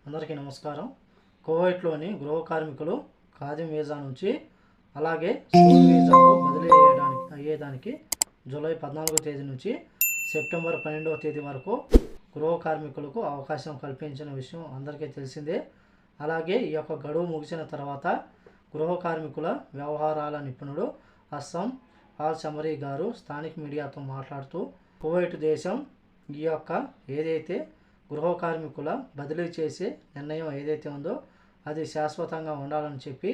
అందరికీ నమస్కారం. కువైట్లోని గృహ కార్మికులు ఖాదీం వీసా నుంచి అలాగే స్కూల్ వీసాకు బదిలీ అయ్యేదానికి జూలై 14వ తేదీ నుంచి సెప్టెంబర్ 12వ తేదీ వరకు గృహ కార్మికులకు అవకాశం కల్పించిన విషయం అందరికీ తెలిసిందే. అలాగే ఈ యొక్క గడువు ముగిసిన తర్వాత గృహ కార్మికుల వ్యవహారాల నిపుణుడు అస్సాం ఆల్ సమరీ గారు స్థానిక మీడియాతో మాట్లాడుతూ కువైట్ దేశం ఈ యొక్క ఏదైతే గృహ కార్మికుల బదిలీ చేసే నిర్ణయం ఏదైతే ఉందో అది శాశ్వతంగా ఉండాలని చెప్పి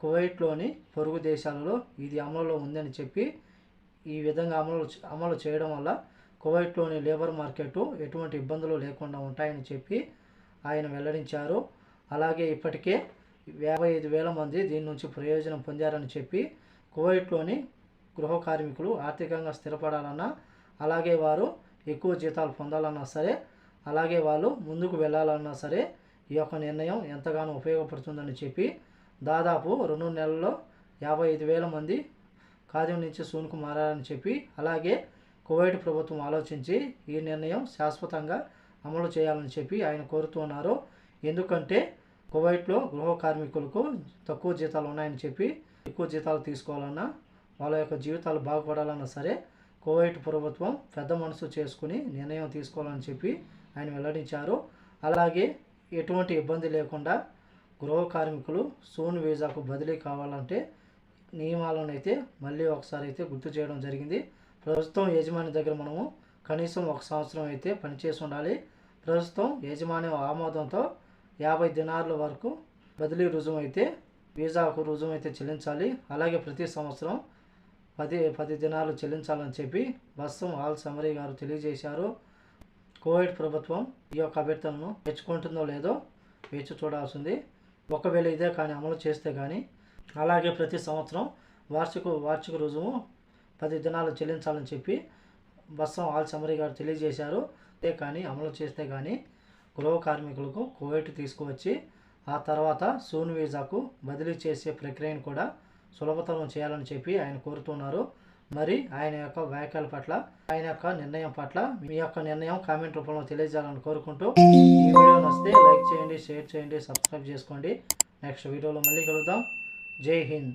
కువైట్లోని పొరుగు దేశాలలో ఇది అమలులో ఉందని చెప్పి ఈ విధంగా అమలు చేయడం వల్ల కువైట్లోని లేబర్ మార్కెట్ ఎటువంటి ఇబ్బందులు లేకుండా ఉంటాయని చెప్పి ఆయన వెల్లడించారు. అలాగే ఇప్పటికే 55,000 మంది దీని నుంచి ప్రయోజనం పొందారని చెప్పి కువైట్లోని గృహ కార్మికులు ఆర్థికంగా స్థిరపడాలన్నా అలాగే వారు ఎక్కువ జీతాలు పొందాలన్నా సరే అలాగే వాళ్ళు ముందుకు వెళ్ళాలన్నా సరే ఈ యొక్క నిర్ణయం ఎంతగానో ఉపయోగపడుతుందని చెప్పి దాదాపు 2 నెలల్లో 55,000 మంది ఖాదీం నుంచి సూన్కు మారారని చెప్పి అలాగే కువైట్ ప్రభుత్వం ఆలోచించి ఈ నిర్ణయం శాశ్వతంగా అమలు చేయాలని చెప్పి ఆయన కోరుతున్నారు. ఎందుకంటే కువైట్లో గృహ కార్మికులకు తక్కువ జీతాలు ఉన్నాయని చెప్పి ఎక్కువ జీతాలు తీసుకోవాలన్నా వాళ్ళ యొక్క జీవితాలు బాగుపడాలన్నా సరే కువైట్ ప్రభుత్వం పెద్ద మనసు చేసుకుని నిర్ణయం తీసుకోవాలని చెప్పి ఆయన వెల్లడించారు. అలాగే ఎటువంటి ఇబ్బంది లేకుండా గృహ కార్మికులు సూన్ వీసాకు బదిలీ కావాలంటే నియమాలను అయితే మళ్ళీ ఒకసారి అయితే గుర్తు చేయడం జరిగింది. ప్రస్తుతం యజమాని దగ్గర మనము కనీసం 1 సంవత్సరం అయితే పనిచేసి ఉండాలి. ప్రస్తుతం యజమాని ఆమోదంతో 50 దినార్ల వరకు బదిలీ రుజువు అయితే వీసాకు రుజువు అయితే చెల్లించాలి. అలాగే ప్రతి సంవత్సరం 10 దినాలు చెల్లించాలని చెప్పి అస్సాం ఆల్ సమరీ గారు తెలియజేశారు. కువైట్ ప్రభుత్వం ఈ యొక్క అభ్యర్థనను మెచ్చుకుంటుందో లేదో వేచి చూడాల్సింది. ఒకవేళ ఇదే కానీ అమలు చేస్తే కానీ అలాగే ప్రతి సంవత్సరం వార్షిక రుజువు 10 దినాలు చెల్లించాలని చెప్పి అస్సాం ఆల్ సమరీ గారు తెలియజేశారు. ఇదే కానీ అమలు చేస్తే కానీ గృహ కార్మికులకు కువైట్ తీసుకువచ్చి ఆ తర్వాత సూన్ వీసాకు బదిలీ చేసే ప్రక్రియను కూడా సులభతరం చేయాలని చెప్పి ఆయన కోరుతున్నారు. మరి ఆయన యొక్క వ్యాఖ్యల పట్ల ఆయన యొక్క నిర్ణయం పట్ల మీ యొక్క నిర్ణయం కామెంట్ రూపంలో తెలియజేయాలని కోరుకుంటూ ఈ వీడియో నచ్చితే లైక్ చేయండి, షేర్ చేయండి, సబ్స్క్రైబ్ చేసుకోండి. నెక్స్ట్ వీడియోలో మళ్ళీ కలుద్దాం. జై హింద్.